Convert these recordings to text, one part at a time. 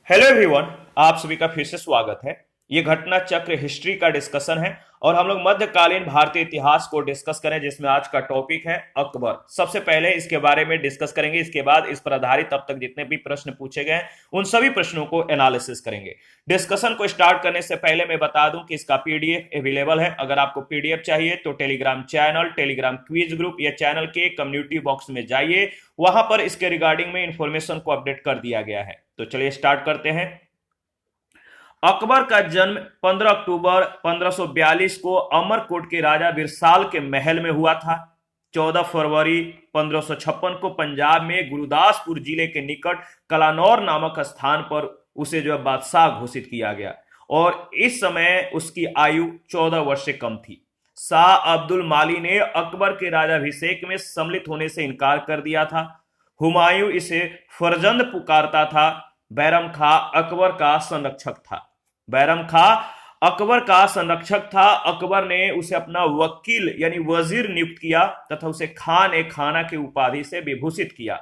Hello everyone. आप सभी का फिर से स्वागत है। ये घटना चक्र हिस्ट्री का डिस्कशन है और हम लोग मध्यकालीन भारतीय इतिहास को डिस्कस करें, जिसमें आज का टॉपिक है अकबर। सबसे पहले इसके बारे में डिस्कस करेंगे, इसके बाद इस पर आधारित अब तक जितने भी प्रश्न पूछे गए हैं उन सभी प्रश्नों को एनालिसिस करेंगे। डिस्कशन को स्टार्ट करने से पहले मैं बता दूं कि इसका पीडीएफ अवेलेबल है। अगर आपको पीडीएफ चाहिए तो Telegram channel, Telegram quiz group या चैनल के कम्युनिटी बॉक्स में जाइए, वहां पर इसके रिगार्डिंग में इंफॉर्मेशन को अपडेट कर दिया गया है। तो चलिए स्टार्ट करते हैं। अकबर का जन्म 15 अक्टूबर 1542 को अमरकोट के राजा बिरसाल के महल में हुआ था। 14 फरवरी 1556 को पंजाब में गुरुदासपुर जिले के निकट कलानौर नामक स्थान पर उसे जो है बादशाह घोषित किया गया और इस समय उसकी आयु 14 वर्ष से कम थी। शाह अब्दुल माली ने अकबर के राजाभिषेक में सम्मिलित होने से इनकार कर दिया था। हुमायूं इसे फरजंद पुकारता था। बैरम खां अकबर का संरक्षक था। बैरम खां अकबर का संरक्षक था। अकबर ने उसे अपना वकील यानी वजीर नियुक्त किया तथा उसे खान ए खाना की उपाधि से विभूषित किया।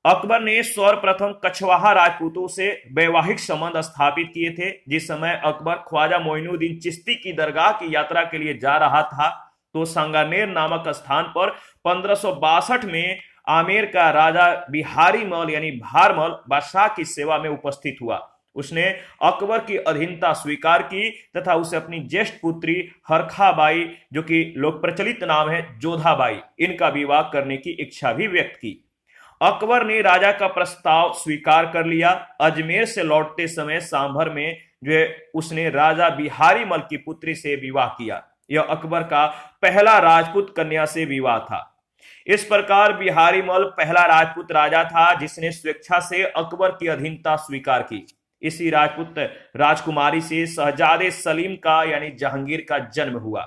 अकबर ने सर्वप्रथम कछवाहा राजपूतों से वैवाहिक संबंध स्थापित किए थे। जिस समय अकबर ख्वाजा मोइनुद्दीन चिश्ती की दरगाह की यात्रा के लिए जा रहा था तो सांगानेर नामक स्थान पर 1562 में आमेर का राजा बिहारी मल यानी भारमल बादशाह की सेवा में उपस्थित हुआ। उसने अकबर की अधीनता स्वीकार की तथा उसे अपनी ज्येष्ठ पुत्री हरखाबाई, जो कि लोक प्रचलित नाम है जोधाबाई, इनका विवाह करने की इच्छा भी व्यक्त की। अकबर ने राजा का प्रस्ताव स्वीकार कर लिया। अजमेर से लौटते समय सांभर में जो है उसने राजा बिहारी मल की पुत्री से विवाह किया। यह अकबर का पहला राजपूत कन्या से विवाह था। इस प्रकार बिहारी मल पहला राजपूत राजा था जिसने स्वेच्छा से अकबर की अधीनता स्वीकार की। इसी राजपूत राजकुमारी से शहजादे सलीम का यानी जहांगीर का जन्म हुआ।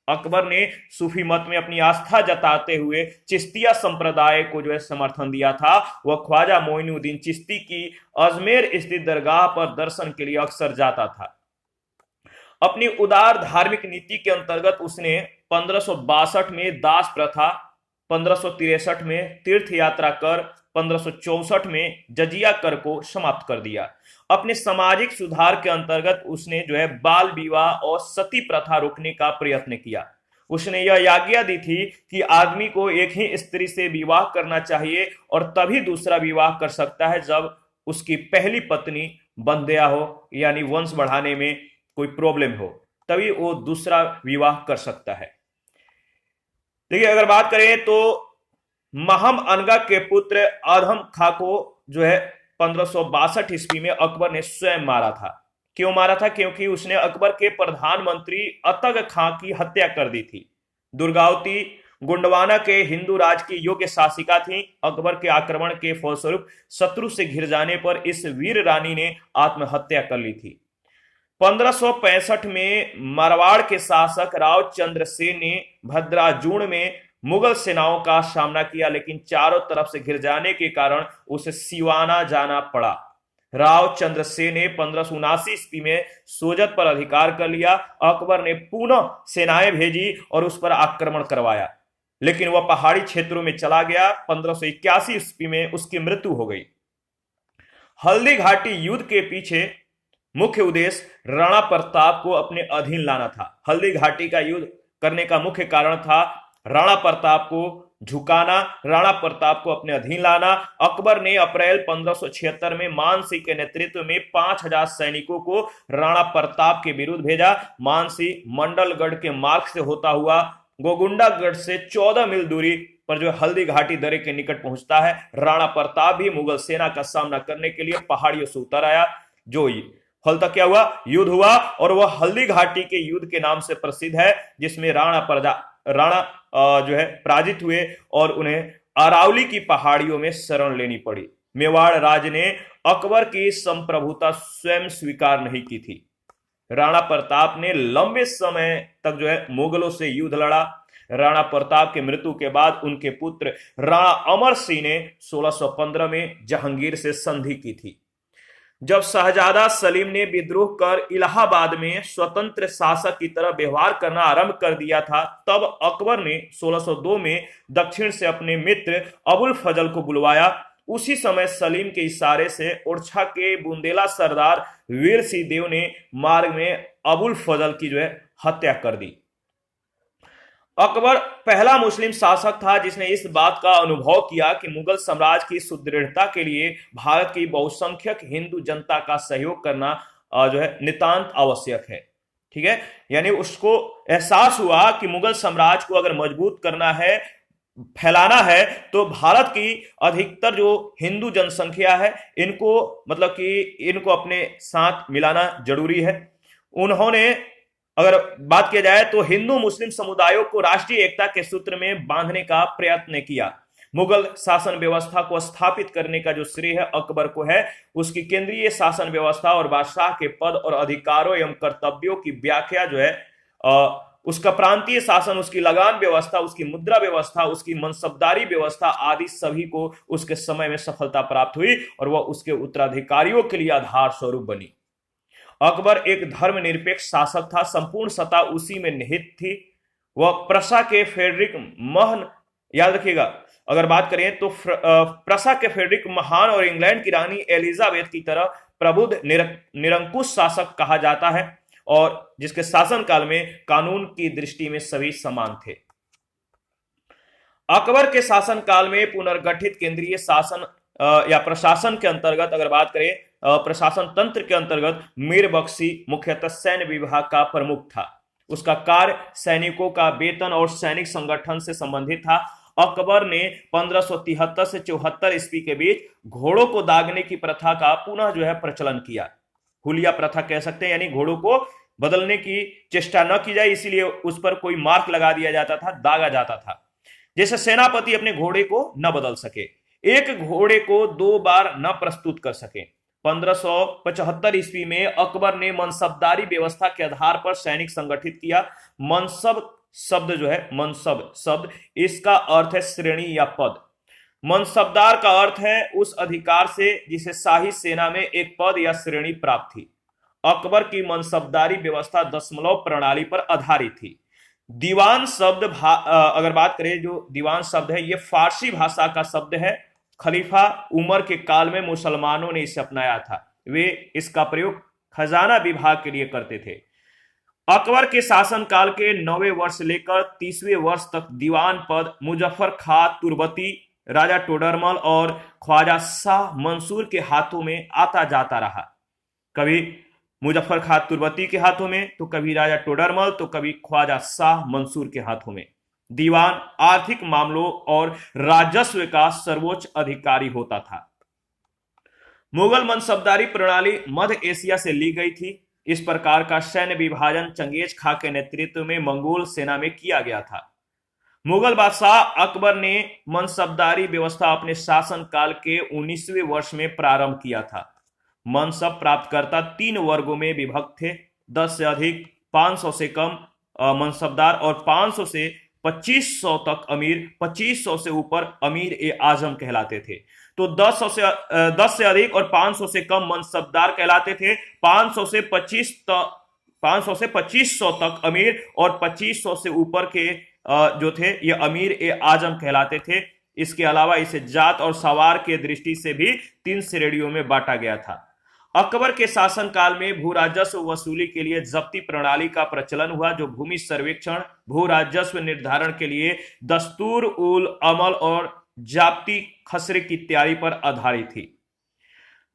अकबर ने सूफी मत में अपनी आस्था जताते हुए चिश्तिया संप्रदाय को जो है समर्थन दिया था। वह ख्वाजा मोइनुद्दीन चिश्ती की अजमेर स्थित दरगाह पर दर्शन के लिए अक्सर जाता था। अपनी उदार धार्मिक नीति के अंतर्गत उसने 1562 में दास प्रथा, 1563 में तीर्थ यात्रा कर, 1564 में जजिया कर को समाप्त कर दिया। अपने सामाजिक सुधार के अंतर्गत उसने जो है बाल विवाह और सती प्रथा रोकने का प्रयत्न किया। उसने यह आज्ञा दी थी कि आदमी को एक ही स्त्री से विवाह करना चाहिए और तभी दूसरा विवाह कर सकता है जब उसकी पहली पत्नी बंध्या हो यानी वंश बढ़ाने में कोई प्रॉब्लम हो, तभी वो दूसरा विवाह कर सकता है। देखिए, अगर बात करें तो महम अनगा के पुत्र आदम खां को जो है 1562 ईस्वी में अकबर ने स्वयं मारा था। क्यों मारा था? क्योंकि उसने अकबर के प्रधानमंत्री अतग खां की हत्या कर दी थी। दुर्गावती गोंडवाना के हिंदू राज की योग्य शासिका थी। अकबर के आक्रमण के फलस्वरूप शत्रु से घिर जाने पर इस वीर रानी ने आत्महत्या कर ली थी। 1565 में मारवाड़ के शासक राव चंद्र सेन ने भद्राजूण में मुगल सेनाओं का सामना किया, लेकिन चारों तरफ से घिर जाने के कारण उसे सिवाना जाना पड़ा। राव चंद्र सेन ने 1579 ईस्वी में सोजत पर अधिकार कर लिया। अकबर ने पुनः सेनाएं भेजी और उस पर आक्रमण करवाया, लेकिन वह पहाड़ी क्षेत्रों में चला गया। 1581 ईस्वी में उसकी मृत्यु हो गई। हल्दी घाटी युद्ध के पीछे मुख्य उद्देश्य राणा प्रताप को अपने अधीन लाना था। हल्दी घाटी का युद्ध करने का मुख्य कारण था राणा प्रताप को झुकाना, राणा प्रताप को अपने अधीन लाना। अकबर ने अप्रैल 1576 में मानसिंह के नेतृत्व में 5000 सैनिकों को राणा प्रताप के विरुद्ध भेजा। मानसिंह मंडलगढ़ के मार्ग से होता हुआ गोगुंडागढ़ से 14 मील दूरी पर जो हल्दी घाटी दर्रे के निकट पहुंचता है। राणा प्रताप भी मुगल सेना का सामना करने के लिए पहाड़ियों से उतर आया। जो फल तक क्या हुआ? युद्ध हुआ और वह हल्दी घाटी के युद्ध के नाम से प्रसिद्ध है, जिसमें राणा जो है पराजित हुए और उन्हें अरावली की पहाड़ियों में शरण लेनी पड़ी। मेवाड़ राज ने अकबर की संप्रभुता स्वयं स्वीकार नहीं की थी। राणा प्रताप ने लंबे समय तक जो है मुगलों से युद्ध लड़ा। राणा प्रताप की मृत्यु के बाद उनके पुत्र राणा अमर सिंह ने 1615 में जहांगीर से संधि की थी। जब शहजादा सलीम ने विद्रोह कर इलाहाबाद में स्वतंत्र शासक की तरह व्यवहार करना आरंभ कर दिया था, तब अकबर ने 1602 में दक्षिण से अपने मित्र अबुल फजल को बुलवाया उसी समय सलीम के इशारे से ओरछा के बुंदेला सरदार वीर सिंह देव ने मार्ग में अबुल फजल की जो है हत्या कर दी। अकबर पहला मुस्लिम शासक था जिसने इस बात का अनुभव किया कि मुगल साम्राज्य की सुदृढ़ता के लिए भारत की बहुसंख्यक हिंदू जनता का सहयोग करना जो है नितांत आवश्यक है। ठीक है, यानी उसको एहसास हुआ कि मुगल साम्राज्य को अगर मजबूत करना है, फैलाना है, तो भारत की अधिकतर जो हिंदू जनसंख्या है इनको मतलब कि इनको अपने साथ मिलाना जरूरी है। उन्होंने अगर बात किया जाए तो हिंदू मुस्लिम समुदायों को राष्ट्रीय एकता के सूत्र में बांधने का प्रयत्न किया। मुगल शासन व्यवस्था को स्थापित करने का जो श्रेय है अकबर को है। उसकी केंद्रीय शासन व्यवस्था और बादशाह के पद और अधिकारों एवं कर्तव्यों की व्याख्या जो है उसका प्रांतीय शासन, उसकी लगान व्यवस्था, उसकी मुद्रा व्यवस्था, उसकी मनसबदारी व्यवस्था आदि सभी को उसके समय में सफलता प्राप्त हुई और वह उसके उत्तराधिकारियों के लिए आधार स्वरूप बनी। अकबर एक धर्मनिरपेक्ष शासक था, संपूर्ण सत्ता उसी में निहित थी। वह प्रसा के फेडरिक महन, याद रखिएगा, अगर बात करें तो प्रसा के फेडरिक महान और इंग्लैंड की रानी एलिजाबेथ की तरह प्रबुद्ध निरंकुश शासक कहा जाता है और जिसके शासनकाल में कानून की दृष्टि में सभी समान थे। अकबर के शासनकाल में पुनर्गठित केंद्रीय शासन या प्रशासन के अंतर्गत अगर बात करें, प्रशासन तंत्र के अंतर्गत मीर बख्शी मुख्यतः सैन्य विभाग का प्रमुख था। उसका कार्य सैनिकों का वेतन और सैनिक संगठन से संबंधित था। अकबर ने 1573 से 74 ईस्वी के बीच घोड़ों को दागने की प्रथा का पुनः जो है प्रचलन किया। हुलिया प्रथा कह सकते हैं, यानी घोड़ों को बदलने की चेष्टा न की जाए, इसीलिए उस पर कोई मार्क लगा दिया जाता था, दागा जाता था, जैसे सेनापति अपने घोड़े को न बदल सके, एक घोड़े को 2 बार न प्रस्तुत कर सके। 1575 ईस्वी में अकबर ने मनसबदारी व्यवस्था के आधार पर सैनिक संगठित किया। मनसब शब्द जो है, मनसब शब्द, इसका अर्थ है श्रेणी या पद। मनसबदार का अर्थ है उस अधिकार से जिसे शाही सेना में एक पद या श्रेणी प्राप्त थी। अकबर की मनसबदारी व्यवस्था दशमलव प्रणाली पर आधारित थी। दीवान शब्द अगर बात करें, जो दीवान शब्द है ये फारसी भाषा का शब्द है। खलीफा उमर के काल में मुसलमानों ने इसे अपनाया था। वे इसका प्रयोग खजाना विभाग के लिए करते थे। अकबर के शासनकाल के 9वें वर्ष लेकर 30वें वर्ष तक दीवान पद मुजफ्फर खां तुर्बती, राजा टोडरमल और ख्वाजा शाह मंसूर के हाथों में आता जाता रहा। कभी मुजफ्फर खां तुर्बती के हाथों में, तो कभी राजा टोडरमल, तो कभी ख्वाजा शाह मंसूर के हाथों में। दीवान आर्थिक मामलों और राजस्व का सर्वोच्च अधिकारी होता था। मुगल मनसबदारी प्रणाली मध्य एशिया से ली गई थी। इस प्रकार का सैन्य विभाजन चंगेज खां के नेतृत्व में मंगोल सेना में किया गया था। मुगल बादशाह अकबर ने मनसबदारी व्यवस्था अपने शासन काल के 19वें वर्ष में प्रारंभ किया था। मनसब प्राप्तकर्ता 3 वर्गों में विभक्त थे। 10 से अधिक, 500 से कम मनसबदार और 500 से 2500 तक अमीर, 2500 से ऊपर अमीर ए आजम कहलाते थे। तो 10 से अधिक और 500 से कम मनसबदार कहलाते थे। 500 से 2500 तक अमीर और 2500 से ऊपर के जो थे ये अमीर ए आजम कहलाते थे। इसके अलावा इसे जात और सवार के दृष्टि से भी 3 श्रेणियों में बांटा गया था। अकबर के शासनकाल में भू राजस्व वसूली के लिए जब्ती प्रणाली का प्रचलन हुआ, जो भूमि सर्वेक्षण, भू राजस्व निर्धारण के लिए दस्तूर उल अमल और जाब्ती खसरे की तैयारी पर आधारित थी।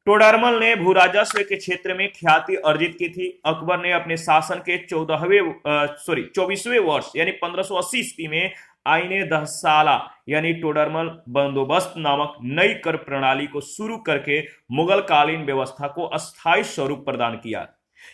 टोडरमल ने भू राजस्व के क्षेत्र में ख्याति अर्जित की थी। अकबर ने अपने शासन के 24वें वर्ष यानी 1580 ईस्वी में आईने दहसाला यानी टोडरमल बंदोबस्त नामक नई कर प्रणाली को शुरू करके मुगल कालीन व्यवस्था को अस्थायी स्वरूप प्रदान किया।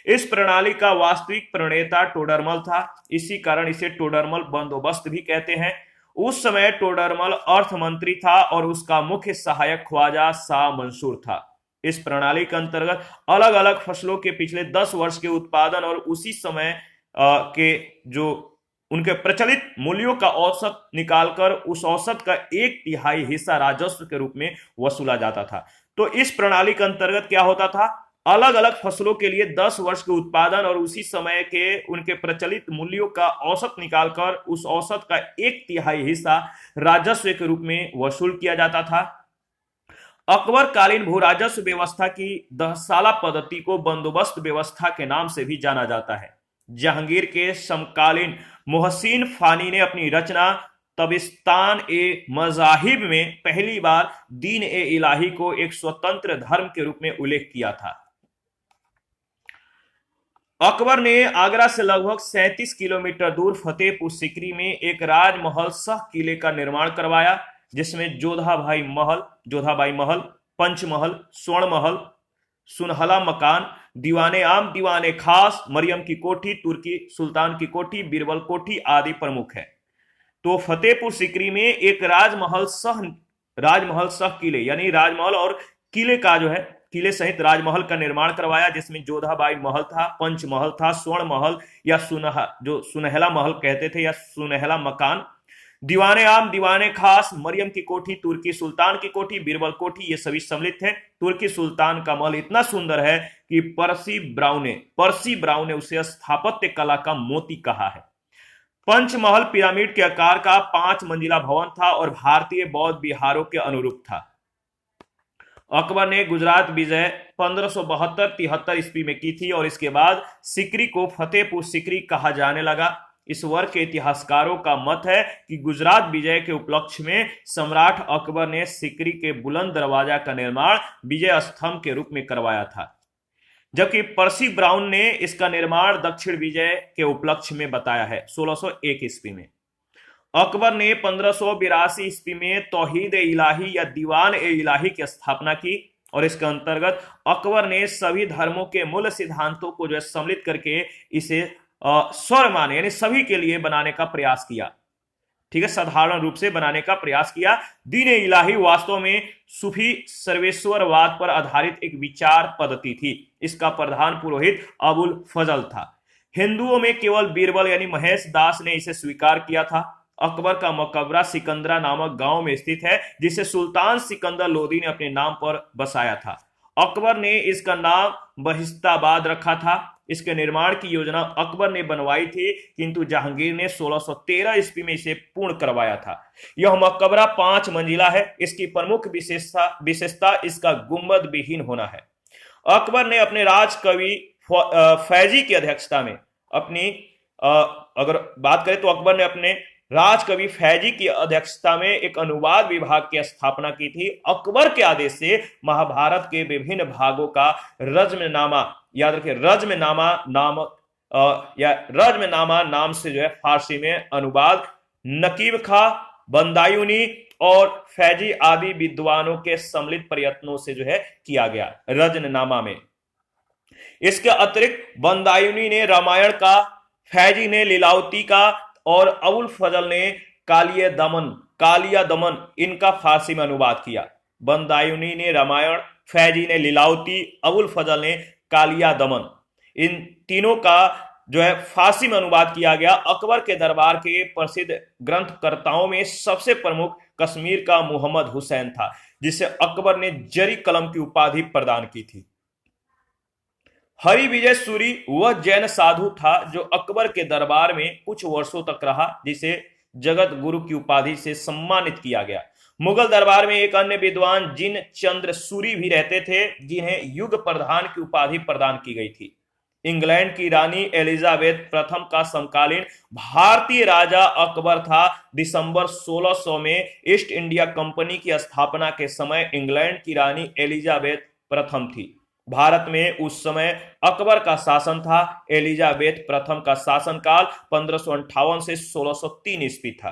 इस प्रणाली का वास्तविक प्रणेता टोडरमल था, इसी कारण इसे टोडरमल बंदोबस्त भी कहते हैं। उस समय टोडरमल अर्थ मंत्री था और उसका मुख्य सहायक ख्वाजा शाह मंसूर था। इस प्रणाली के अंतर्गत अलग अलग फसलों के पिछले 10 वर्ष के उत्पादन और उसी समय के जो उनके प्रचलित मूल्यों का औसत निकालकर उस औसत का 1/3 हिस्सा राजस्व के रूप में वसूला जाता था। तो इस प्रणाली के अंतर्गत क्या होता था, अलग अलग फसलों के लिए 10 वर्ष के उत्पादन और उसी समय के उनके प्रचलित मूल्यों का औसत निकालकर उस औसत का 1/3 हिस्सा राजस्व के रूप में वसूल किया जाता था। अकबर कालीन भू राजस्व व्यवस्था की 10 साला पद्धति को बंदोबस्त व्यवस्था के नाम से भी जाना जाता है। जहांगीर के समकालीन मोहसिन फानी ने अपनी रचना तबिस्तान ए मजाहिब में पहली बार दीन ए इलाही को एक स्वतंत्र धर्म के रूप में उल्लेख किया था। अकबर ने आगरा से लगभग 37 किलोमीटर दूर फतेहपुर सीकरी में एक राजमहल सह किले का निर्माण करवाया, जिसमें जोधाबाई महल, पंचमहल, स्वर्ण महल, सुनहला मकान, दीवाने आम, दीवाने खास, मरियम की कोठी, तुर्की सुल्तान की कोठी, बीरबल कोठी आदि प्रमुख है। तो फतेहपुर सीकरी में एक राजमहल सह किले यानी राजमहल और किले का जो है किले सहित राजमहल का निर्माण करवाया, जिसमें जोधाबाई महल था, पंचमहल था, स्वर्ण महल या सुनहला महल कहते थे या सुनहला मकान, दीवाने आम, दीवाने खास, मरियम की कोठी, तुर्की सुल्तान की कोठी, बीरबल कोठी, ये सभी सम्मिलित थे। तुर्की सुल्तान का महल इतना सुंदर है कि पर्सी ब्राउ ने उसे स्थापत्य कला का मोती कहा है। पंचमहल पिरामिड के आकार का 5 मंजिला भवन था और भारतीय बौद्ध विहारों के अनुरूप था। अकबर ने गुजरात विजय 1572-73 ईस्वी में की थी और इसके बाद सीकरी को फतेहपुर सीकरी कहा जाने लगा। इस वर्ग के इतिहासकारों का मत है कि गुजरात विजय के उपलक्ष्य में सम्राट अकबर ने सीकरी के बुलंद दरवाजा का निर्माण विजय स्तंभ के रूप में करवाया था, जबकि पर्सी ब्राउन ने इसका निर्माण दक्षिण विजय के उपलक्ष्य में बताया है 1601 ईस्वी में। अकबर ने 1582 ईस्वी में तौहीद ए इलाही या दीवान ए इलाही की स्थापना की और इसके अंतर्गत अकबर ने सभी धर्मों के मूल सिद्धांतों को जो है सम्मिलित करके इसे सर्वमान्य यानी सभी के लिए बनाने का प्रयास किया। ठीक है, साधारण रूप से बनाने का प्रयास किया। दीन ए इलाही वास्तव में सूफी सर्वेश्वरवाद पर आधारित एक विचार पद्धति थी। इसका प्रधान पुरोहित अबुल फजल था। हिंदुओं में केवल बीरबल यानी महेश दास ने इसे स्वीकार किया था। अकबर का मकबरा सिकंदरा नामक गांव में स्थित है, जिसे सुल्तान सिकंदर लोदी ने अपने नाम पर बसाया था। अकबर ने इसका नाम बहिस्ताबाद रखा था। इसके निर्माण की योजना अकबर ने बनवाई थी, किंतु जहांगीर ने 1613 ईस्वी में इसे पूर्ण करवाया था। यह मकबरा 5 मंजिला है। इसकी प्रमुख विशेषता इसका गुंबद विहीन होना है। अकबर ने अपने राजकवि फैजी की अध्यक्षता में अगर बात करें तो अकबर ने अपने राजकवि फैजी की अध्यक्षता में एक अनुवाद विभाग की स्थापना की थी। अकबर के आदेश से महाभारत के विभिन्न भागों का रज्मनामा, याद रखिए रज्मनामा नाम से जो है फारसी में अनुवाद नकीब खां, बंदायूनी और फैजी आदि विद्वानों के सम्मिलित प्रयत्नों से जो है किया गया रज्मनामा में। इसके अतिरिक्त बंदायूनी ने रामायण का, फैजी ने लीलावती का और अबुल फजल ने कालिया दमन इनका फारसी में अनुवाद किया। बंदायूनी ने रामायण, फैजी ने लीलावती, अबुल फजल ने कालिया दमन, इन तीनों का जो है फारसी में अनुवाद किया गया। अकबर के दरबार के प्रसिद्ध ग्रंथकर्ताओं में सबसे प्रमुख कश्मीर का मोहम्मद हुसैन था, जिसे अकबर ने जरी कलम की उपाधि प्रदान की थी। हरि विजय सूरी वह जैन साधु था जो अकबर के दरबार में कुछ वर्षों तक रहा, जिसे जगत गुरु की उपाधि से सम्मानित किया गया। मुगल दरबार में एक अन्य विद्वान जिन चंद्र सूरी भी रहते थे, जिन्हें युग प्रधान की उपाधि प्रदान की गई थी। इंग्लैंड की रानी एलिजाबेथ प्रथम का समकालीन भारतीय राजा अकबर था। दिसंबर 1600 में ईस्ट इंडिया कंपनी की स्थापना के समय इंग्लैंड की रानी एलिजाबेथ प्रथम थी। भारत में उस समय अकबर का शासन था। एलिजाबेथ प्रथम का शासनकाल 1558 से 1603 ईस्वी था।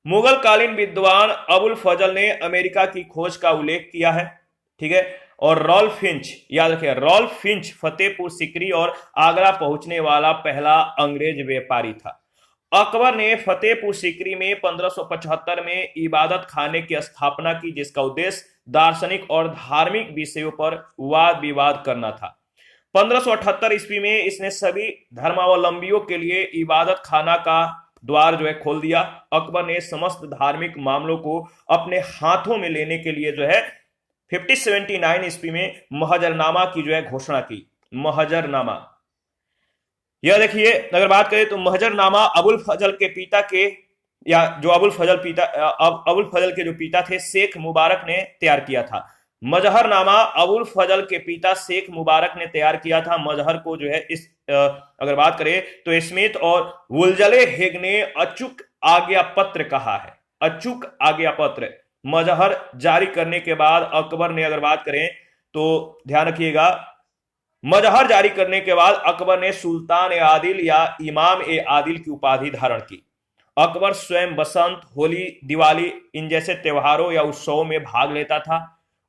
मुगल कालीन विद्वान अबुल फजल ने अमेरिका की खोज का उल्लेख किया है। ठीक है, और रॉल्फ फिंच, याद रखिए रॉल्फ फिंच फतेहपुर सीकरी और आगरा पहुंचने वाला पहला अंग्रेज व्यापारी था। अकबर ने फतेहपुर सीकरी में 1575 में इबादत खाने की स्थापना की, जिसका उद्देश्य दार्शनिक और धार्मिक विषयों पर वाद विवाद करना था। 1578 ईस्वी में इसने सभी धर्मावलंबियों के लिए इबादत खाना का द्वार जो है खोल दिया। अकबर ने समस्त धार्मिक मामलों को अपने हाथों में लेने के लिए जो है 1579 ईस्वी में महजरनामा की जो है घोषणा की। महजरनामा, यह देखिए अगर बात करें तो महजरनामा अबुल फजल के पिता के या जो अबुल फजल के जो पिता थे शेख मुबारक ने तैयार किया था। मजहरनामा अबुल फजल के पिता शेख मुबारक ने तैयार किया था। मजहर को जो है अगर बात करें तो स्मिथ और वुलजले हेग ने अचूक आज्ञा पत्र कहा है। अचूक आज्ञा पत्र मजहर जारी करने के बाद अकबर ने, अगर बात करें तो ध्यान रखिएगा, मजहर जारी करने के बाद अकबर ने सुल्तान ए आदिल या इमाम ए आदिल की उपाधि धारण की। अकबर स्वयं बसंत, होली, दिवाली इन जैसे त्योहारों या उत्सवों में भाग लेता था।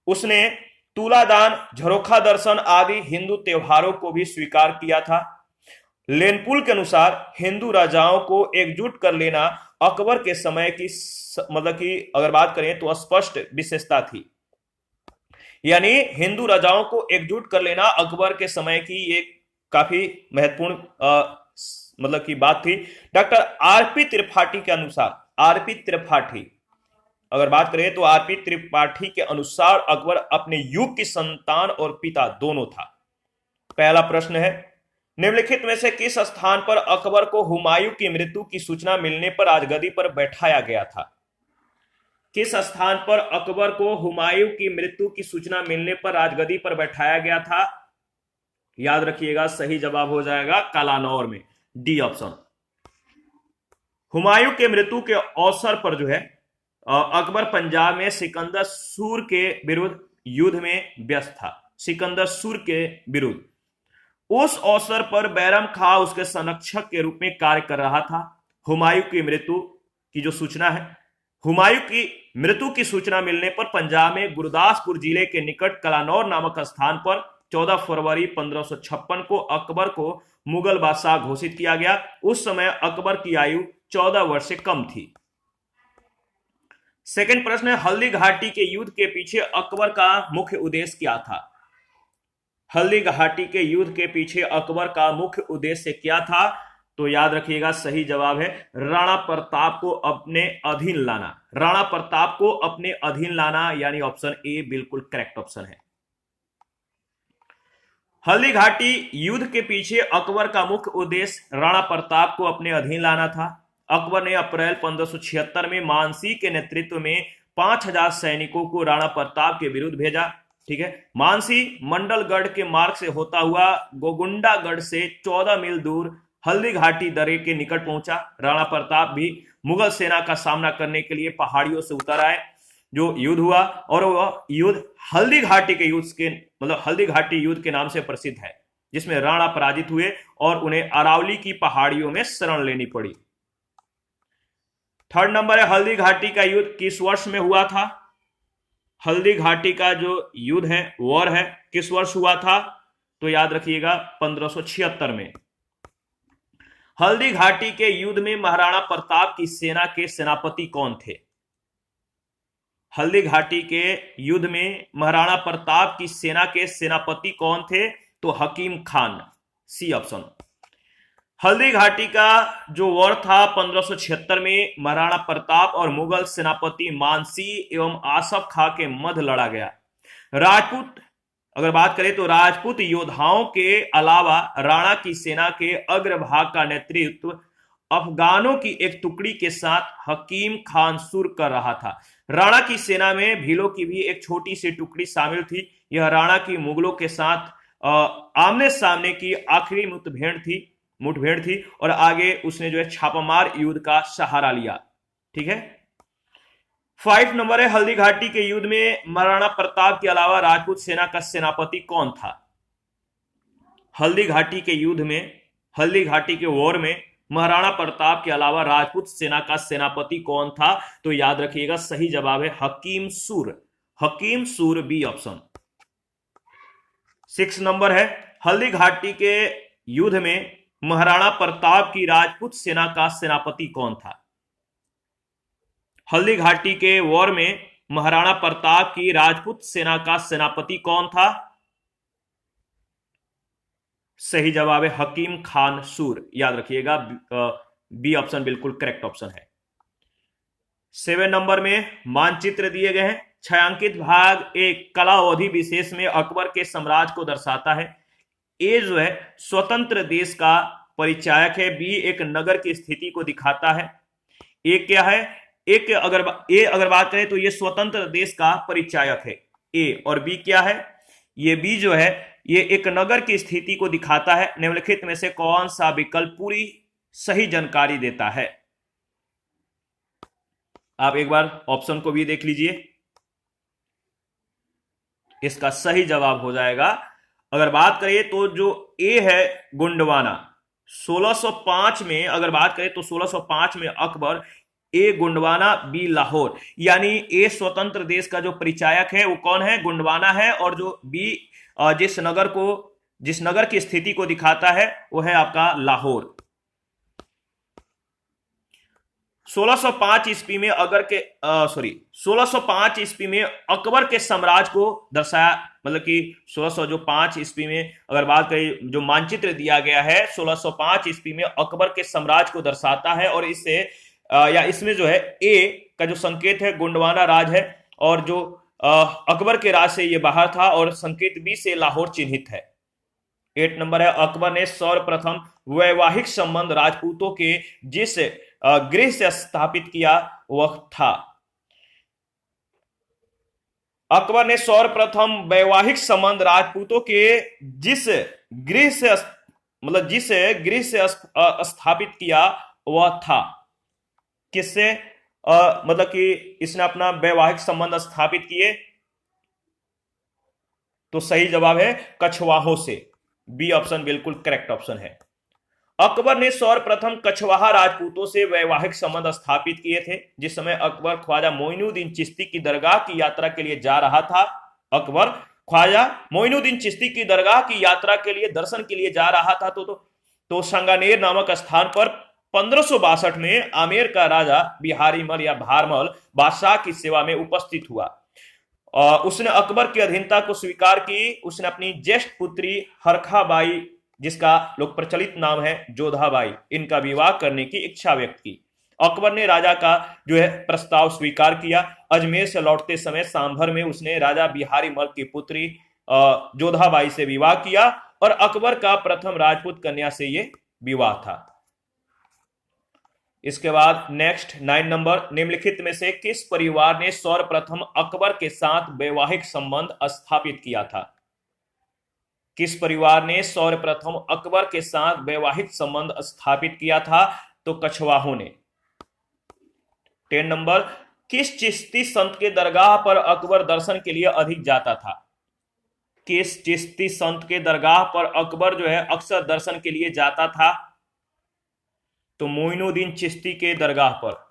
उसने तुलादान, झरोखा दर्शन आदि हिंदू त्योहारों को भी स्वीकार किया था। लेनपुल के अनुसार हिंदू राजाओं को एकजुट कर लेना अकबर के समय की मतलब कि अगर बात करें तो स्पष्ट विशेषता थी। यानी हिंदू राजाओं को एकजुट कर लेना अकबर के समय की एक काफी महत्वपूर्ण मतलब की बात थी। डॉक्टर आरपी त्रिपाठी के अनुसार, आरपी त्रिपाठी अगर बात करें तो आरपी त्रिपाठी के अनुसार अकबर अपने युग की संतान और पिता दोनों था। पहला प्रश्न है, निम्नलिखित में से किस स्थान पर अकबर को हुमायूं की मृत्यु की सूचना मिलने पर राजगद्दी पर बैठाया गया था? किस स्थान पर अकबर को हुमायूं की मृत्यु की सूचना मिलने पर राजगद्दी पर बैठाया गया था? याद रखिएगा, सही जवाब हो जाएगा कालानौर में, डी ऑप्शन। हुमायूं के मृत्यु के अवसर पर जो है अकबर पंजाब में सिकंदर सूर के विरुद्ध युद्ध में व्यस्त था। सिकंदर सूर के विरुद्ध उस अवसर पर बैरम खां उसके संरक्षक के रूप में कार्य कर रहा था। हुमायूं की मृत्यु की जो सूचना है, हुमायूं की मृत्यु की सूचना मिलने पर पंजाब में गुरदासपुर जिले के निकट कलानौर नामक स्थान पर 14 फरवरी 1556 को अकबर को मुगल बादशाह घोषित किया गया। उस समय अकबर की आयु 14 वर्ष से कम थी। सेकंड प्रश्न है, हल्दी घाटी के युद्ध के पीछे अकबर का मुख्य उद्देश्य क्या था? हल्दी घाटी के युद्ध के पीछे अकबर का मुख्य उद्देश्य क्या था? तो याद रखिएगा, सही जवाब है राणा प्रताप को अपने अधीन लाना। राणा प्रताप को अपने अधीन लाना, यानी ऑप्शन ए बिल्कुल करेक्ट ऑप्शन है। हल्दी घाटी युद्ध के पीछे अकबर का मुख्य उद्देश्य राणा प्रताप को अपने अधीन लाना था। अकबर ने अप्रैल 1576 में मानसिंह के नेतृत्व में 5000 सैनिकों को राणा प्रताप के विरुद्ध भेजा। ठीक है, मानसिंह मंडलगढ़ के मार्ग से होता हुआ गोगुंडागढ़ से 14 मील दूर हल्दी घाटी दर्रे के निकट पहुंचा। राणा प्रताप भी मुगल सेना का सामना करने के लिए पहाड़ियों से उतर आए। जो युद्ध हुआ और वह युद्ध हल्दी घाटी के युद्ध के मतलब हल्दी घाटी युद्ध के नाम से प्रसिद्ध है, जिसमें राणा पराजित हुए और उन्हें अरावली की पहाड़ियों में शरण लेनी पड़ी। थर्ड नंबर है, हल्दी घाटी का युद्ध किस वर्ष में हुआ था? हल्दी घाटी का जो युद्ध है, वॉर है, किस वर्ष हुआ था? तो याद रखिएगा 1576 में। हल्दी घाटी के युद्ध में महाराणा प्रताप की सेना के सेनापति कौन थे? हल्दी घाटी के युद्ध में महाराणा प्रताप की सेना के सेनापति कौन थे? तो हकीम खान, सी ऑप्शन। हल्दी घाटी का जो वॉर था 1576 में महाराणा प्रताप और मुगल सेनापति मानसिंह एवं आसफ खां के मध्य लड़ा गया। राजपूत अगर बात करें तो राजपूत योद्धाओं के अलावा राणा की सेना के अग्रभाग का नेतृत्व अफगानों की एक टुकड़ी के साथ हकीम खान सुर कर रहा था। राणा की सेना में भीलों की भी एक छोटी सी टुकड़ी शामिल थी। यह राणा की मुगलों के साथ आमने सामने की आखिरी मुठभेड़ थी और आगे उसने जो है छापामार युद्ध का सहारा लिया। ठीक है, 5 नंबर है, हल्दी घाटी के युद्ध में महाराणा प्रताप के अलावा राजपूत सेना का सेनापति कौन था? हल्दी घाटी के युद्ध में, हल्दी घाटी के वॉर में महाराणा प्रताप के अलावा राजपूत सेना का सेनापति कौन था? तो याद रखिएगा, सही जवाब है हकीम सूर, हकीम सूर, बी ऑप्शन। 6 नंबर है, हल्दी घाटी के युद्ध में महाराणा प्रताप की राजपूत सेना का सेनापति कौन था? हल्दी घाटी के वॉर में महाराणा प्रताप की राजपूत सेना का सेनापति कौन था? सही जवाब है हकीम खान सूर, याद रखिएगा, बी ऑप्शन बिल्कुल करेक्ट ऑप्शन है। 7 नंबर में मानचित्र दिए गए हैं। छायांकित भाग एक कला अवधि विशेष में अकबर के साम्राज्य को दर्शाता है। ए जो है स्वतंत्र देश का परिचायक है। बी एक नगर की स्थिति को दिखाता है। ए क्या है? एक अगर बात करें तो ये स्वतंत्र देश का परिचायक है ए। और बी क्या है? ये बी जो है ये एक नगर की स्थिति को दिखाता है। निम्नलिखित में से कौन सा विकल्प पूरी सही जानकारी देता है? आप एक बार ऑप्शन को भी देख लीजिए। इसका सही जवाब हो जाएगा, अगर बात करें तो जो ए है गोंडवाना, 1605 में अगर बात करें तो 1605 में अकबर, ए गोंडवाना, बी लाहौर। यानी ए स्वतंत्र देश का जो परिचायक है वो कौन है? गोंडवाना है। और जो बी जिस नगर की स्थिति को दिखाता है वो है आपका लाहौर। 1605 ईस्वी में 1605 ईस्वी में अकबर के साम्राज्य को दर्शाया, मतलब कि 1605 ईस्वी में अगर बात करें जो मानचित्र दिया गया है 1605 ईस्वी में अकबर के साम्राज्य को दर्शाता है। और इससे या इसमें जो है ए का जो संकेत है गोंडवाना राज है, और जो अकबर के राज से ये बाहर था, और संकेत बी से लाहौर चिन्हित है। 8 नंबर है, अकबर ने सर्वप्रथम वैवाहिक संबंध राजपूतों के जिस गृह से स्थापित किया वह था। अकबर ने सर्वप्रथम वैवाहिक संबंध राजपूतों के जिस गृह से स्थापित किया वह था। किससे? मतलब कि इसने अपना वैवाहिक संबंध स्थापित किए, तो सही जवाब है कछवाहों से। बी ऑप्शन बिल्कुल करेक्ट ऑप्शन है। अकबर ने सर्वप्रथम कछवाहा राजपूतों से वैवाहिक संबंध स्थापित किए थे। जिस समय अकबर ख्वाजा मोइनुद्दीन चिश्ती की दरगाह की यात्रा के लिए जा रहा था, अकबर ख्वाजा मोइनुद्दीन चिश्ती की दरगाह की यात्रा के लिए दर्शन के लिए जा रहा था, तो संगानेर नामक स्थान पर 1562 में आमेर का राजा बिहारीमल या भारमल बादशाह की सेवा में उपस्थित हुआ। उसने अकबर की अधीनता को स्वीकार की। उसने अपनी ज्येष्ठ पुत्री हरखाबाई, जिसका लोक प्रचलित नाम है जोधाबाई, इनका विवाह करने की इच्छा व्यक्त की। अकबर ने राजा का जो है प्रस्ताव स्वीकार किया। अजमेर से लौटते समय सांभर में उसने राजा बिहारी मल की पुत्री जोधाबाई से विवाह किया, और अकबर का प्रथम राजपूत कन्या से यह विवाह था। इसके बाद नेक्स्ट 9 नंबर, निम्नलिखित में से किस परिवार ने सर्वप्रथम अकबर के साथ वैवाहिक संबंध स्थापित किया था? किस परिवार ने सर्वप्रथम अकबर के साथ वैवाहिक संबंध स्थापित किया था? तो कछवाहों ने। 10 नंबर, किस चिश्ती संत के दरगाह पर अकबर दर्शन के लिए अधिक जाता था? किस चिश्ती संत के दरगाह पर अकबर जो है अक्सर दर्शन के लिए जाता था? तो मोइनुद्दीन चिश्ती के दरगाह पर।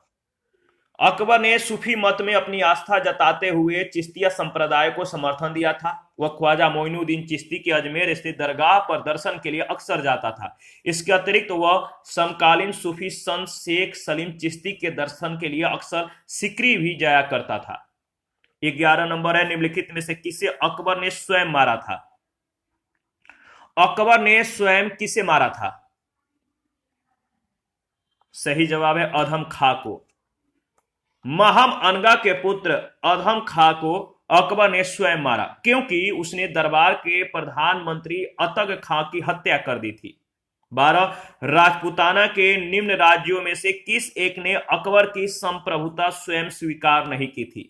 अकबर ने सूफी मत में अपनी आस्था जताते हुए चिश्तिया संप्रदाय को समर्थन दिया था। वह ख्वाजा मोइनुद्दीन चिश्ती के अजमेर स्थित दरगाह पर दर्शन के लिए अक्सर जाता था। इसके अतिरिक्त वह समकालीन सूफी संत शेख सलीम चिश्ती के दर्शन के लिए अक्सर सिकरी भी जाया करता था। 11 नंबर है, निम्नलिखित में से किसे अकबर ने स्वयं मारा था? अकबर ने स्वयं किसे मारा था? सही जवाब है अधम खां को। महम अनगा के पुत्र अधम खां को अकबर ने स्वयं मारा, क्योंकि उसने दरबार के प्रधानमंत्री अतग खां की हत्या कर दी थी। 12, राजपूताना के निम्न राज्यों में से किस एक ने अकबर की संप्रभुता स्वयं स्वीकार नहीं की थी?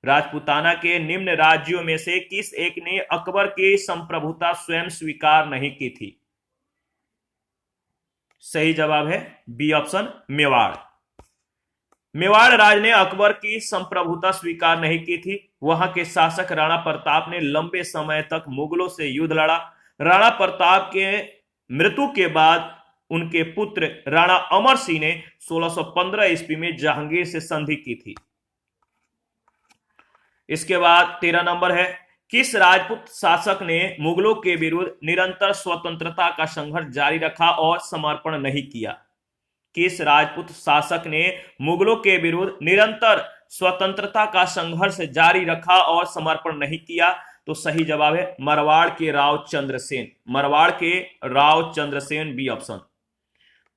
राजपूताना के निम्न राज्यों में से किस एक ने अकबर की संप्रभुता स्वयं स्वीकार नहीं की थी? सही जवाब है बी ऑप्शन, मेवाड़। मेवाड़ राज ने अकबर की संप्रभुता स्वीकार नहीं की थी। वहां के शासक राणा प्रताप ने लंबे समय तक मुगलों से युद्ध लड़ा। राणा प्रताप के मृत्यु के बाद उनके पुत्र राणा अमर सिंह ने 1615 ईस्वी में जहांगीर से संधि की थी। इसके बाद 13 नंबर है, किस राजपूत शासक ने मुगलों के विरुद्ध निरंतर स्वतंत्रता का संघर्ष जारी रखा और समर्पण नहीं किया? किस राजपूत शासक ने मुगलों के विरुद्ध निरंतर स्वतंत्रता का संघर्ष जारी रखा और समर्पण नहीं किया? तो सही जवाब है मारवाड़ के राव चंद्रसेन। मारवाड़ के राव चंद्रसेन, बी ऑप्शन।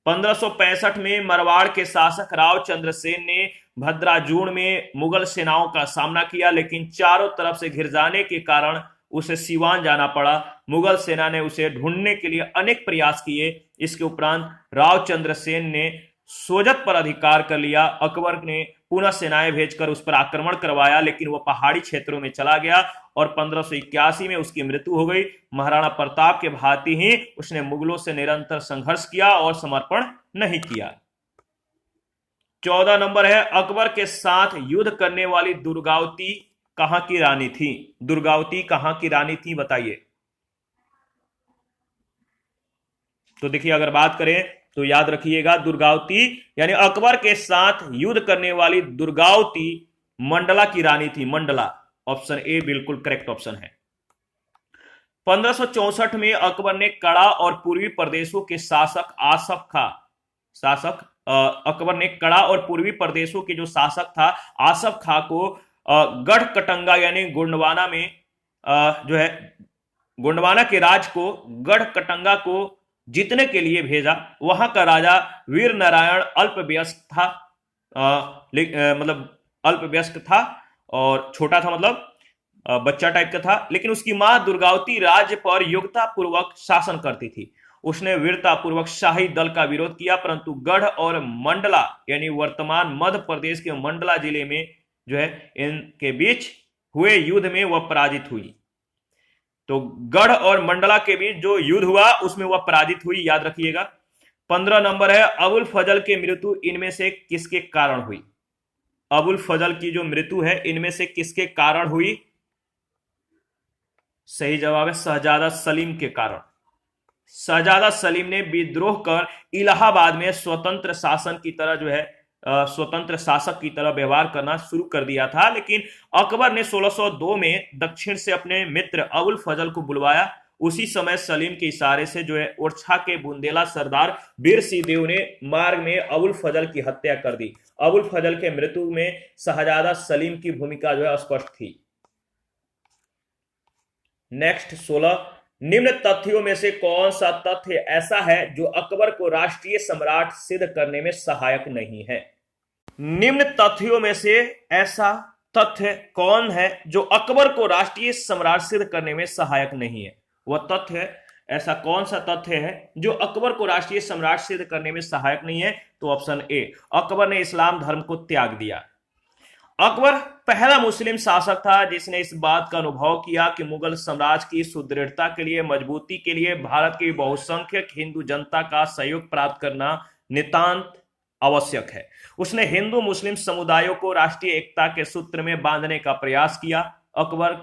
1565 में मारवाड़ के शासक राव चंद्रसेन ने भद्राजूण में मुगल सेनाओं का सामना किया, लेकिन चारों तरफ से घिर जाने के कारण उसे सीवान जाना पड़ा। मुगल सेना ने उसे ढूंढने के लिए अनेक प्रयास किए। इसके उपरांत राव चंद्रसेन ने सोजत पर अधिकार कर लिया। अकबर ने पुनः सेनाएं भेजकर उस पर आक्रमण करवाया, लेकिन वह पहाड़ी क्षेत्रों में चला गया और 1581 में उसकी मृत्यु हो गई। महाराणा प्रताप के भांति ही उसने मुगलों से निरंतर संघर्ष किया और समर्पण नहीं किया। 14 नंबर है, अकबर के साथ युद्ध करने वाली दुर्गावती कहां की रानी थी? दुर्गावती कहां की रानी थी, बताइए। तो देखिए, अगर बात करें तो याद रखिएगा, दुर्गावती यानी अकबर के साथ युद्ध करने वाली दुर्गावती मंडला की रानी थी। मंडला, ऑप्शन ए बिल्कुल करेक्ट ऑप्शन है। 1564 में अकबर ने कड़ा और पूर्वी प्रदेशों के शासक अकबर ने कड़ा और पूर्वी प्रदेशों के जो शासक था आसफ खां को गढ़ कटंगा यानी गोंडवाना में जो है गोंडवाना के राज को गढ़ कटंगा को जीतने के लिए भेजा। वहां का राजा वीर नारायण अल्पवयस्क था, मतलब अल्पवयस्क था और छोटा था, मतलब बच्चा टाइप का था। लेकिन उसकी मां दुर्गावती राज्य पर योग्यता पूर्वक शासन करती थी। उसने वीरता पूर्वक शाही दल का विरोध किया, परंतु गढ़ और मंडला यानी वर्तमान मध्य प्रदेश के मंडला जिले में जो है इनके बीच हुए युद्ध में वह पराजित हुई। तो गढ़ और मंडला के बीच जो युद्ध हुआ उसमें वह पराजित हुई, याद रखिएगा। 15 नंबर है, अबुल फजल की मृत्यु इनमें से किसके कारण हुई? अबुल फजल की जो मृत्यु है इनमें से किसके कारण हुई? सही जवाब है शहजादा सलीम के कारण। शहजादा सलीम ने विद्रोह कर इलाहाबाद में स्वतंत्र शासन की तरह जो है स्वतंत्र शासक की तरह व्यवहार करना शुरू कर दिया था। लेकिन अकबर ने 1602 में दक्षिण से अपने मित्र अबुल फजल को बुलवाया। उसी समय सलीम के इशारे से जो है ओरछा के बुंदेला सरदार बीर सिंह देव ने मार्ग में अबुल फजल की हत्या कर दी। अबुल फजल के मृत्यु में शहजादा सलीम की भूमिका जो है स्पष्ट थी। नेक्स्ट 16, निम्न तथ्यों में से कौन सा तथ्य ऐसा है जो अकबर को राष्ट्रीय सम्राट सिद्ध करने में सहायक नहीं है? निम्न तथ्यों में से ऐसा तथ्य कौन है जो अकबर को राष्ट्रीय सम्राट सिद्ध करने में सहायक नहीं है? वह तथ्य ऐसा कौन सा तथ्य है जो अकबर को राष्ट्रीय सम्राट सिद्ध करने में सहायक नहीं है? तो ऑप्शन ए, अकबर ने इस्लाम धर्म को त्याग दिया। अकबर पहला मुस्लिम शासक था जिसने इस बात का अनुभव किया कि मुगल साम्राज्य की सुदृढ़ता के लिए, मजबूती के लिए भारत की बहुसंख्यक हिंदू जनता का सहयोग प्राप्त करना नितांत आवश्यक है। उसने हिंदू मुस्लिम समुदायों को राष्ट्रीय एकता के सूत्र में बांधने का प्रयास किया। अकबर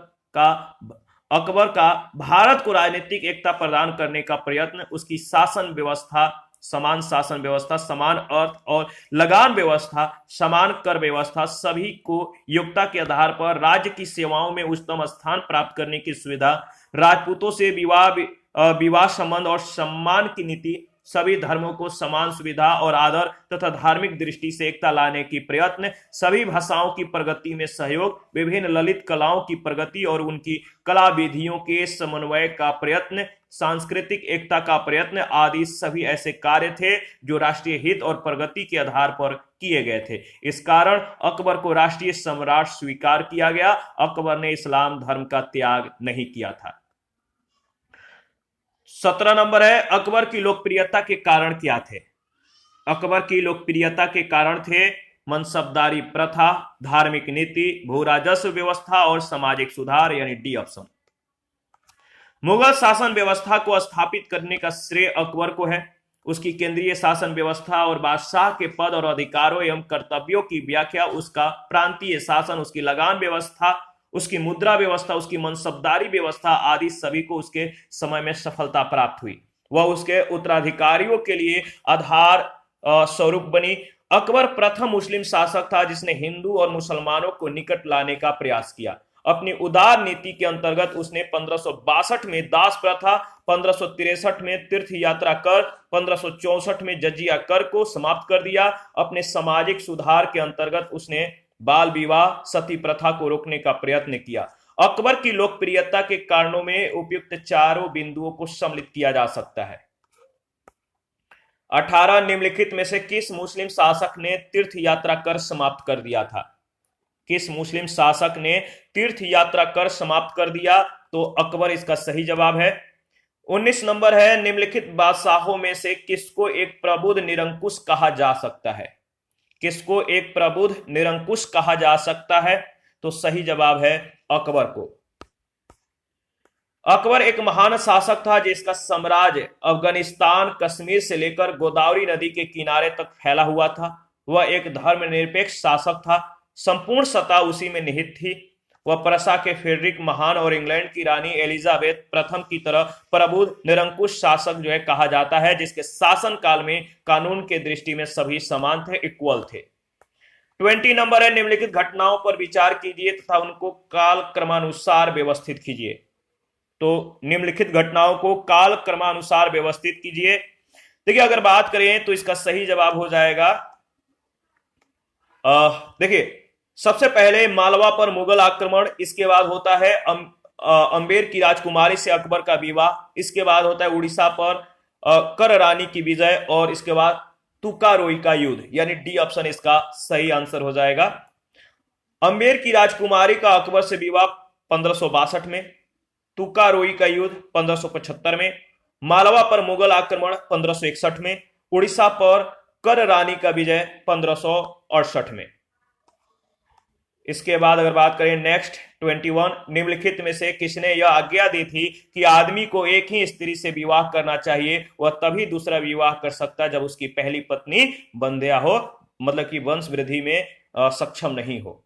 का भारत को राजनीतिक एकता प्रदान करने का प्रयत्न, उसकी शासन व्यवस्था, समान शासन व्यवस्था, समान अर्थ और लगान व्यवस्था, समान कर व्यवस्था, सभी को योग्यता के आधार पर राज्य की सेवाओं में उच्चतम स्थान प्राप्त करने की सुविधा, राजपूतों से विवाह संबंध और सम्मान की नीति, सभी धर्मों को समान सुविधा और आदर तथा धार्मिक दृष्टि से एकता लाने की प्रयत्न, सभी भाषाओं की प्रगति में सहयोग, विभिन्न ललित कलाओं की प्रगति और उनकी कला विधियों के समन्वय का प्रयत्न, सांस्कृतिक एकता का प्रयत्न आदि सभी ऐसे कार्य थे जो राष्ट्रीय हित और प्रगति के आधार पर किए गए थे। इस कारण अकबर को राष्ट्रीय सम्राट स्वीकार किया गया। अकबर ने इस्लाम धर्म का त्याग नहीं किया था। 17 नंबर है, अकबर की लोकप्रियता के कारण क्या थे? अकबर की लोकप्रियता के कारण थे मनसबदारी प्रथा, धार्मिक नीति, भू राजस्व व्यवस्था और सामाजिक सुधार, यानी डी ऑप्शन। मुगल शासन व्यवस्था को स्थापित करने का श्रेय अकबर को है। उसकी केंद्रीय शासन व्यवस्था और बादशाह के पद और अधिकारों एवं कर्तव्यों की व्याख्या, उसका प्रांतीय शासन, उसकी लगान व्यवस्था, उसकी मुद्रा व्यवस्था, उसकी मनसबदारी व्यवस्था आदि सभी को उसके समय में सफलता प्राप्त हुई। वह उसके उत्तराधिकारियों के लिए आधार स्वरूप बनी। अकबर प्रथम मुस्लिम शासक था जिसने हिंदू और मुसलमानों को निकट लाने का प्रयास किया। अपनी उदार नीति के अंतर्गत उसने 1562 में दास प्रथा, 1563 में तीर्थ यात्रा कर, 1564 में जजिया कर को समाप्त कर दिया। अपने सामाजिक सुधार के अंतर्गत उसने बाल विवाह, सती प्रथा को रोकने का प्रयत्न किया। अकबर की लोकप्रियता के कारणों में उपयुक्त चारों बिंदुओं को सम्मिलित किया जा सकता है। 18 निम्नलिखित में से किस मुस्लिम शासक ने तीर्थ यात्रा कर समाप्त कर दिया था? किस मुस्लिम शासक ने तीर्थ यात्रा कर समाप्त कर दिया? तो अकबर इसका सही जवाब है। 19 नंबर है, निम्नलिखित बादशाहों में से किसको एक प्रबुद्ध निरंकुश कहा जा सकता है? किसको एक प्रबुद्ध निरंकुश कहा जा सकता है? तो सही जवाब है अकबर को। अकबर एक महान शासक था जिसका साम्राज्य अफगानिस्तान कश्मीर से लेकर गोदावरी नदी के किनारे तक फैला हुआ था। वह एक धर्मनिरपेक्ष शासक था, संपूर्ण सत्ता उसी में निहित थी। वह प्रसा के फ्रेडरिक महान और इंग्लैंड की रानी एलिजाबेथ प्रथम की तरह प्रबुद्ध निरंकुश शासक जो है कहा जाता है, जिसके शासन काल में कानून के दृष्टि में सभी समान थे, इक्वल थे। 20 नंबर है, निम्नलिखित घटनाओं पर विचार कीजिए तथा उनको काल क्रमानुसार व्यवस्थित कीजिए। तो निम्नलिखित घटनाओं को काल क्रमानुसार व्यवस्थित कीजिए। देखिए अगर बात करें तो इसका सही जवाब हो जाएगा, देखिए सबसे पहले मालवा पर मुगल आक्रमण, इसके बाद होता है अंबेर की राजकुमारी से अकबर का विवाह, इसके बाद होता है उड़ीसा पर कर रानी की विजय, और इसके बाद तुकारोई का युद्ध, यानी डी ऑप्शन इसका सही आंसर हो जाएगा। अंबेर की राजकुमारी का अकबर से विवाह 1562 में, तुकारोई का युद्ध 1575 में, मालवा पर मुगल आक्रमण 1561 में, उड़ीसा पर कर रानी का विजय 1568 में। इसके बाद अगर बात करें नेक्स्ट 21, निम्नलिखित में से किसने यह आज्ञा दी थी कि आदमी को एक ही स्त्री से विवाह करना चाहिए, वह तभी दूसरा विवाह कर सकता जब उसकी पहली पत्नी बंध्या हो, मतलब कि वंश वृद्धि में सक्षम नहीं हो।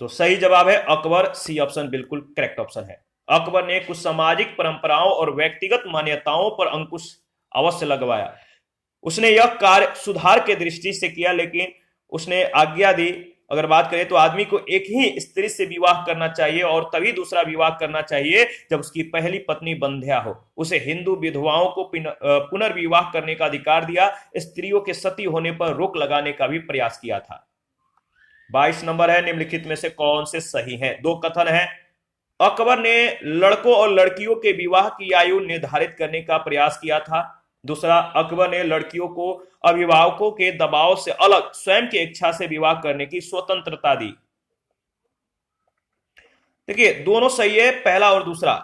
तो सही जवाब है अकबर, सी ऑप्शन बिल्कुल करेक्ट ऑप्शन है। अकबर ने कुछ सामाजिक परंपराओं और व्यक्तिगत मान्यताओं पर अंकुश अवश्य लगवाया। उसने यह कार्य सुधार के दृष्टि से किया, लेकिन उसने आज्ञा दी, अगर बात करें तो आदमी को एक ही स्त्री से विवाह करना चाहिए और तभी दूसरा विवाह करना चाहिए जब उसकी पहली पत्नी बंध्या हो। उसे हिंदू विधवाओं को पुनर्विवाह करने का अधिकार दिया, स्त्रियों के सती होने पर रोक लगाने का भी प्रयास किया था। 22 नंबर है, निम्नलिखित में से कौन से सही हैं? दो कथन है। अकबर ने लड़कों और लड़कियों के विवाह की आयु निर्धारित करने का प्रयास किया था। दूसरा, अकबर ने लड़कियों को अभिभावकों के दबाव से अलग स्वयं की इच्छा से विवाह करने की स्वतंत्रता दी। देखिए दोनों सही है, पहला और दूसरा,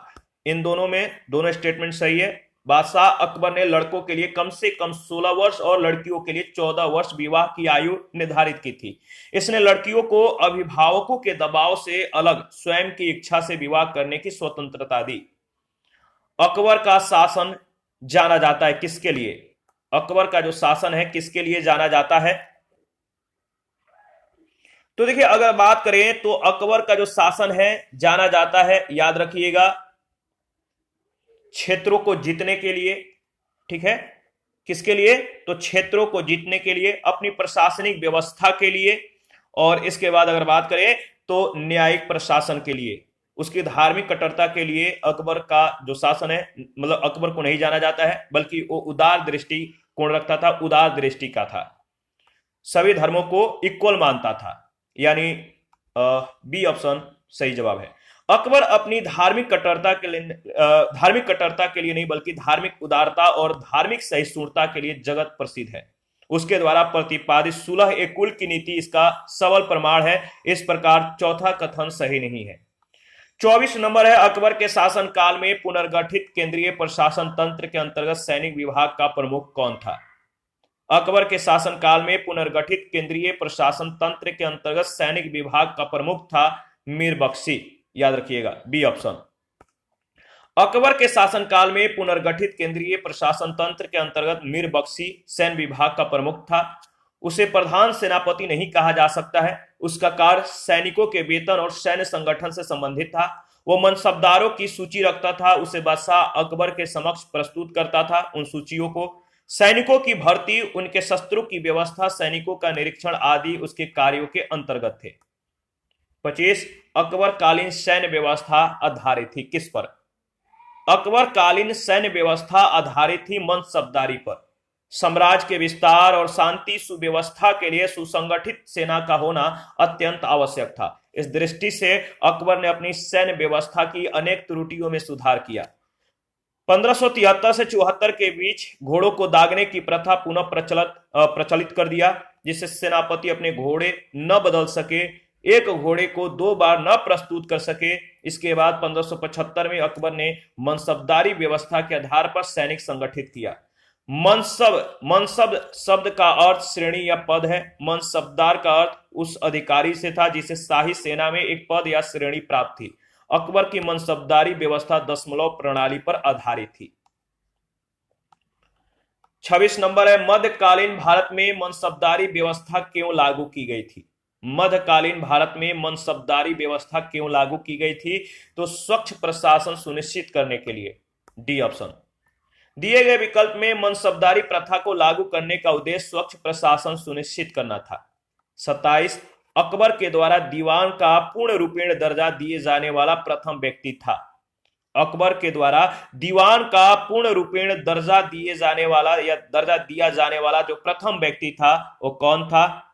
इन दोनों में दोनों स्टेटमेंट सही है। बादशाह अकबर ने लड़कों के लिए कम से कम 16 वर्ष और लड़कियों के लिए 14 वर्ष विवाह की आयु निर्धारित की थी। इसने लड़कियों को अभिभावकों के दबाव से अलग स्वयं की इच्छा से विवाह करने की स्वतंत्रता दी। अकबर का शासन जाना जाता है किसके लिए? अकबर का जो शासन है किसके लिए जाना जाता है? तो देखिए अगर बात करें तो अकबर का जो शासन है जाना जाता है, याद रखिएगा, क्षेत्रों को जीतने के लिए। ठीक है, किसके लिए? तो क्षेत्रों को जीतने के लिए, अपनी प्रशासनिक व्यवस्था के लिए, और इसके बाद अगर बात करें तो न्यायिक प्रशासन के लिए। उसकी धार्मिक कट्टरता के लिए अकबर का जो शासन है, मतलब अकबर को नहीं जाना जाता है, बल्कि वो उदार दृष्टिकोण रखता था, उदार दृष्टि का था, सभी धर्मों को इक्वल मानता था, यानी बी ऑप्शन सही जवाब है। अकबर अपनी धार्मिक कट्टरता के लिए नहीं बल्कि धार्मिक उदारता और धार्मिक सहिष्णुता के लिए जगत प्रसिद्ध है। उसके द्वारा प्रतिपादित सुलह ए कुल की नीति इसका सबल प्रमाण है। इस प्रकार चौथा कथन सही नहीं है। 24 नंबर है, अकबर के शासन काल में पुनर्गठित केंद्रीय प्रशासन तंत्र के अंतर्गत सैनिक विभाग का प्रमुख कौन था? अकबर के शासन काल में पुनर्गठित केंद्रीय प्रशासन तंत्र के अंतर्गत सैनिक विभाग का प्रमुख था मीर बख्शी, याद रखिएगा, बी ऑप्शन। अकबर के शासनकाल में पुनर्गठित केंद्रीय प्रशासन तंत्र के अंतर्गत मीर बख्शी सैन्य विभाग का प्रमुख था। उसे प्रधान सेनापति नहीं कहा जा सकता है। उसका कार्य सैनिकों के वेतन और सैन्य संगठन से संबंधित था। वो मनसबदारों की सूची रखता था, उसे बादशाह अकबर के समक्ष प्रस्तुत करता था। उन सूचियों को सैनिकों की भर्ती, उनके शस्त्रों की व्यवस्था, सैनिकों का निरीक्षण आदि उसके कार्यों के अंतर्गत थे। 25, अकबर कालीन सैन्य व्यवस्था आधारित थी किस पर? अकबर कालीन सैन्य व्यवस्था आधारित थी मनसबदारी पर। साम्राज्य के विस्तार और शांति सुव्यवस्था के लिए सुसंगठित सेना का होना अत्यंत आवश्यक था। इस दृष्टि से अकबर ने अपनी सैन्य व्यवस्था की अनेक त्रुटियों में सुधार किया। 1573 से 74 के बीच घोड़ों को दागने की प्रथा पुनः प्रचलित कर दिया, जिससे सेनापति अपने घोड़े न बदल सके। एक घोड़े को 2 बार न प्रस्तुत कर सके। इसके बाद 1575 में अकबर ने मनसबदारी व्यवस्था के आधार पर सैनिक संगठित किया। मनसब शब्द का अर्थ श्रेणी या पद है। मनसबदार का अर्थ उस अधिकारी से था जिसे शाही सेना में एक पद या श्रेणी प्राप्त थी। अकबर की मनसबदारी व्यवस्था दशमलव प्रणाली पर आधारित थी। 26 नंबर है, मध्यकालीन भारत में मनसबदारी व्यवस्था क्यों लागू की गई थी? मध्यकालीन भारत में मनसबदारी व्यवस्था क्यों लागू की गई थी? तो स्वच्छ प्रशासन सुनिश्चित करने के लिए। D option. दिए गए विकल्प में मनसबदारी प्रथा को लागू करने का उद्देश्य स्वच्छ प्रशासन सुनिश्चित करना था। 27, अकबर के द्वारा दीवान का पूर्ण रूपेण दर्जा दिए जाने वाला प्रथम व्यक्ति था। अकबर के द्वारा दीवान का पूर्ण रूपेण दर्जा दिए जाने वाला या दर्जा दिया जाने वाला जो प्रथम व्यक्ति था वो कौन था?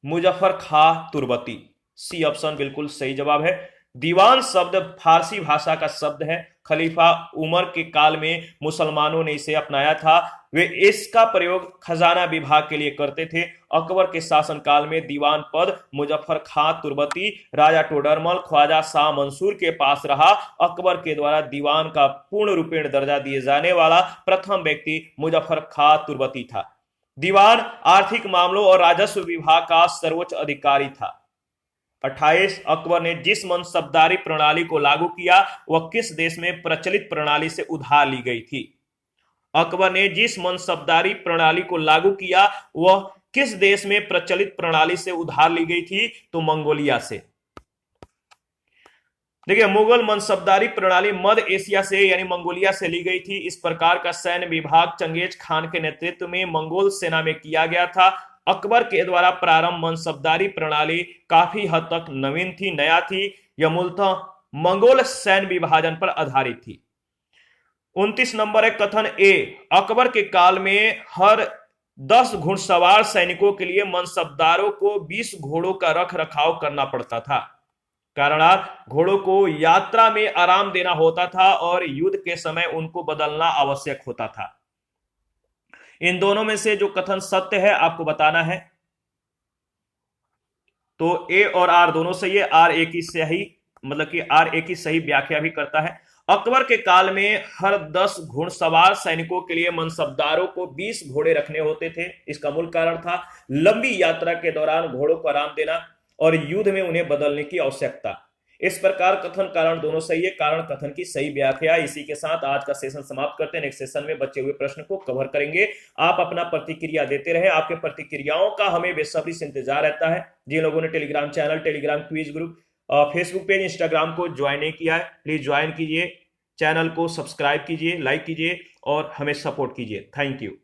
मुजफ्फर खां तुर्बती। सी ऑप्शन बिल्कुल सही जवाब है। दीवान शब्द फारसी भाषा का शब्द है। खलीफा उमर के काल में मुसलमानों ने इसे अपनाया था। वे इसका प्रयोग खजाना विभाग के लिए करते थे। अकबर के शासनकाल में दीवान पद मुजफ्फर खां तुर्बती, राजा टोडरमल, ख्वाजा शाह मंसूर के पास रहा। अकबर के द्वारा दीवान का पूर्ण रूपेण दर्जा दिए जाने वाला प्रथम व्यक्ति मुजफ्फर खां तुर्बती था। दीवान आर्थिक मामलों और राजस्व विभाग का सर्वोच्च अधिकारी था। 28, अकबर ने जिस मनसबदारी प्रणाली को लागू किया वह किस देश में प्रचलित प्रणाली से उधार ली गई थी? अकबर ने जिस मनसबदारी प्रणाली को लागू किया वह किस देश में प्रचलित प्रणाली से उधार ली गई थी? तो मंगोलिया से। देखिए, मुगल मनसबदारी प्रणाली मध्य एशिया से यानी मंगोलिया से ली गई थी। इस प्रकार का सैन्य विभाग चंगेज खान के नेतृत्व में मंगोल सेना में किया गया था। अकबर के द्वारा प्रारंभ मनसबदारी प्रणाली काफी हद तक नवीन थी, नया थी। यह मूलतः मंगोल सैन्य विभाजन पर आधारित थी। 29 नंबर है, कथन ए, अकबर के काल में हर 10 घुड़सवार सैनिकों के लिए मनसबदारों को 20 घोड़ों का रख रखाव करना पड़ता था। कारणार्थ घोड़ों को यात्रा में आराम देना होता था और युद्ध के समय उनको बदलना आवश्यक होता था। इन दोनों में से जो कथन सत्य है आपको बताना है। तो ए और आर दोनों सही है। आर ए की सही मतलब कि आर ए की सही व्याख्या भी करता है। अकबर के काल में हर 10 घुड़सवार सैनिकों के लिए मनसबदारों को 20 घोड़े रखने होते थे। इसका मूल कारण था लंबी यात्रा के दौरान घोड़ों को आराम देना और युद्ध में उन्हें बदलने की आवश्यकता। इस प्रकार कथन कारण दोनों सही है। कारण कथन की सही व्याख्या। इसी के साथ आज का सेशन समाप्त करते हैं। नेक्स्ट सेशन में बचे हुए प्रश्न को कवर करेंगे। आप अपना प्रतिक्रिया देते रहे। आपके प्रतिक्रियाओं का हमें बेसब्री से इंतजार रहता है। जिन लोगों ने Telegram channel, Telegram quiz group, Facebook page, Instagram को ज्वाइन नहीं किया है, प्लीज ज्वाइन कीजिए। चैनल को सब्सक्राइब कीजिए, लाइक कीजिए और हमें सपोर्ट कीजिए। Thank you.